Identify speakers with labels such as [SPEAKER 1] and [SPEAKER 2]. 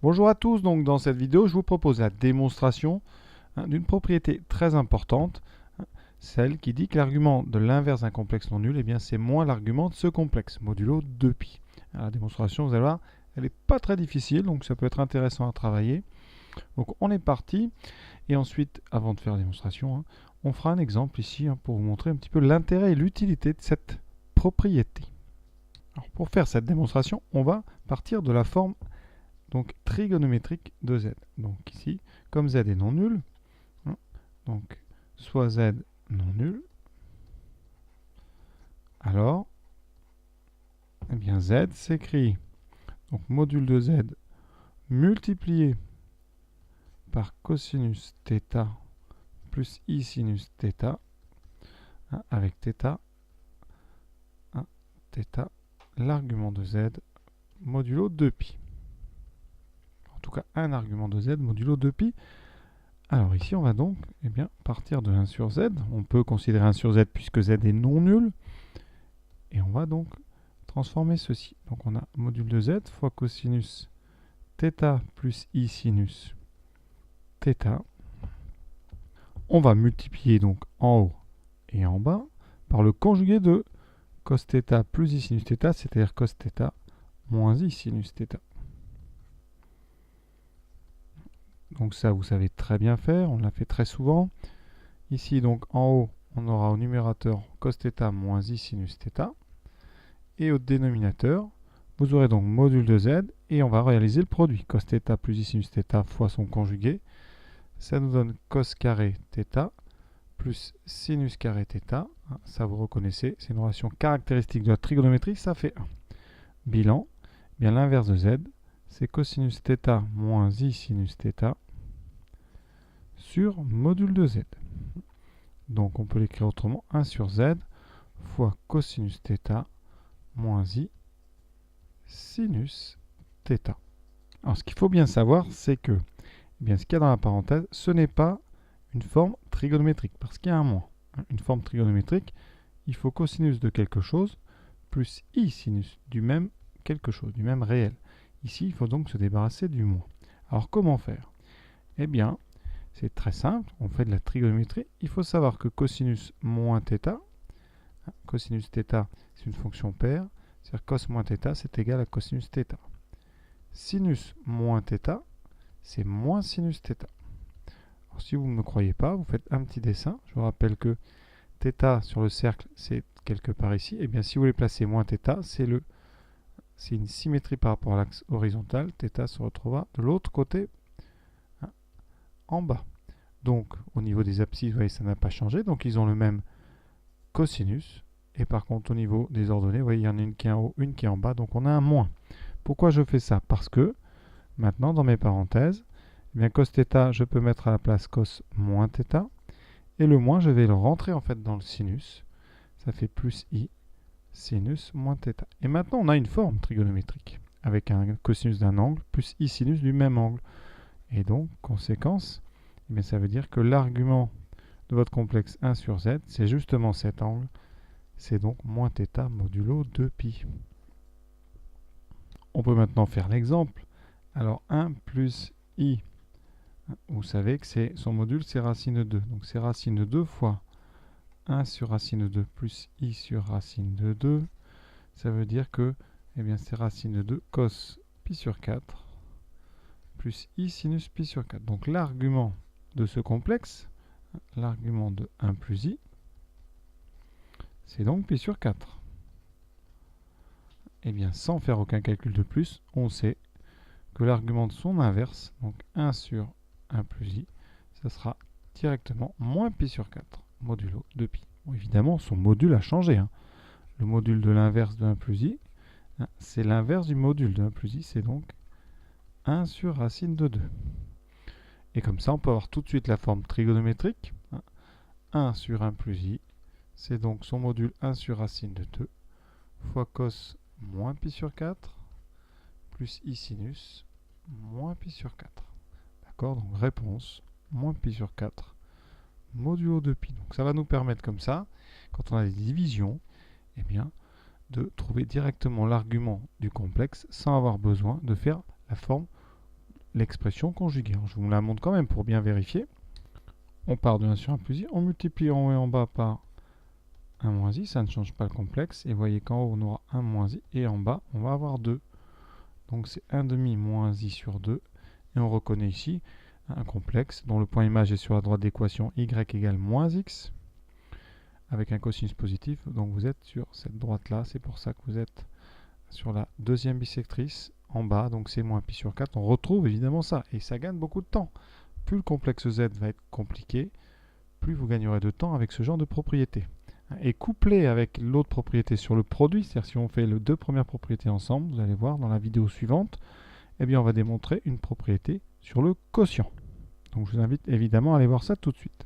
[SPEAKER 1] Bonjour à tous, donc dans cette vidéo je vous propose la démonstration d'une propriété très importante, celle qui dit que l'argument de l'inverse d'un complexe non nul, eh bien c'est moins l'argument de ce complexe, modulo 2π. Alors, la démonstration, vous allez voir, elle n'est pas très difficile, donc ça peut être intéressant à travailler. Donc on est parti, et ensuite, avant de faire la démonstration, on fera un exemple ici pour vous montrer un petit peu l'intérêt et l'utilité de cette propriété. Alors, pour faire cette démonstration, on va partir de la forme donc trigonométrique de z. Donc ici, comme z est non nul, donc soit z non nul, alors eh bien z s'écrit donc module de z multiplié par cosinus θ plus i sinus θ, avec θ, θ, l'argument de z modulo 2π. En tout cas, un argument de z modulo 2π. Alors ici, on va donc partir de 1 sur z. On peut considérer 1 sur z puisque z est non nul. Et on va donc transformer ceci. Donc on a module de z fois cosinus θ plus i sinus θ. On va multiplier donc en haut et en bas par le conjugué de cos θ plus i sinus θ, c'est-à-dire cos θ moins i sinus θ. Donc ça, vous savez très bien faire, on l'a fait très souvent. Ici, donc en haut, on aura au numérateur cos θ moins i sinus θ. Et au dénominateur, vous aurez donc module de z, et on va réaliser le produit. Cos θ plus i sinus θ fois son conjugué. Ça nous donne cos carré θ plus sinus carré θ. Ça, vous reconnaissez, c'est une relation caractéristique de la trigonométrie, ça fait 1. Bilan, bien l'inverse de z, c'est cosinus θ moins i sinus θ sur module de z. Donc on peut l'écrire autrement, 1 sur z fois cosinus θ moins i sinus θ. Alors ce qu'il faut bien savoir, c'est que ce qu'il y a dans la parenthèse, ce n'est pas une forme trigonométrique, parce qu'il y a un moins. Une forme trigonométrique, il faut cosinus de quelque chose plus i sinus du même quelque chose, du même réel. Ici, il faut donc se débarrasser du moins. Alors comment faire? Eh bien, c'est très simple, on fait de la trigonométrie. Il faut savoir que cosinus moins θ, cosinus θ, c'est une fonction paire, c'est-à-dire cos moins θ, c'est égal à cosinus θ. Sinus moins θ, c'est moins sinus θ. Alors, si vous ne me croyez pas, vous faites un petit dessin. Je vous rappelle que θ sur le cercle, c'est quelque part ici. Et bien, si vous voulez placer moins θ, c'est une symétrie par rapport à l'axe horizontal. θ se retrouvera de l'autre côté, en bas. Donc, au niveau des abscisses, vous voyez, ça n'a pas changé. Donc, ils ont le même cosinus. Et par contre, au niveau des ordonnées, vous voyez, il y en a une qui est en haut, une qui est en bas. Donc, on a un moins. Pourquoi je fais ça? Parce que, maintenant, dans mes parenthèses, eh bien, cos θ, je peux mettre à la place cos moins θ. Et le moins, je vais le rentrer en fait dans le sinus. Ça fait plus i sinus moins θ. Et maintenant, on a une forme trigonométrique avec un cosinus d'un angle plus i sinus du même angle. Et donc, conséquence, eh bien, ça veut dire que l'argument de votre complexe 1 sur z, c'est justement cet angle. C'est donc moins θ modulo 2π. On peut maintenant faire l'exemple. Alors, 1 plus i, vous savez que son module, c'est racine 2. Donc, c'est racine 2 fois 1 sur racine 2 plus i sur racine de 2. Ça veut dire que c'est racine 2 cos pi sur 4 plus i sinus pi sur 4. Donc, l'argument de ce complexe, l'argument de 1 plus i, c'est donc pi sur 4. Et bien, sans faire aucun calcul de plus, on sait que l'argument de son inverse, donc 1 sur 1 plus i, ça sera directement moins pi sur 4, modulo 2π. Bon, évidemment, son module a changé. Le module de l'inverse de 1 plus i, c'est l'inverse du module de 1 plus i, c'est donc 1 sur racine de 2. Et comme ça, on peut avoir tout de suite la forme trigonométrique. 1 sur 1 plus i, c'est donc son module 1 sur racine de 2 fois cos moins pi sur 4 plus i sinus moins pi sur 4. D'accord? Donc réponse, moins pi sur 4 modulo 2π. Donc ça va nous permettre comme ça, quand on a des divisions, de trouver directement l'argument du complexe sans avoir besoin de faire la forme l'expression conjuguée. Alors, je vous la montre quand même pour bien vérifier. On part de 1 sur 1 plus i, on multiplie en haut et en bas par 1 moins i, ça ne change pas le complexe. Et vous voyez qu'en haut, on aura 1 moins i, et en bas, on va avoir 2. Donc c'est 1 demi moins i sur 2. Et on reconnaît ici un complexe dont le point image est sur la droite d'équation y égale moins x, avec un cosinus positif. Donc vous êtes sur cette droite-là, c'est pour ça que vous êtes sur la deuxième bisectrice en bas, donc c'est moins pi sur 4. On retrouve évidemment ça, et ça gagne beaucoup de temps. Plus le complexe z va être compliqué, plus vous gagnerez de temps avec ce genre de propriété. Et couplé avec l'autre propriété sur le produit, c'est-à-dire si on fait les deux premières propriétés ensemble, vous allez voir dans la vidéo suivante, eh bien on va démontrer une propriété sur le quotient. Donc je vous invite évidemment à aller voir ça tout de suite.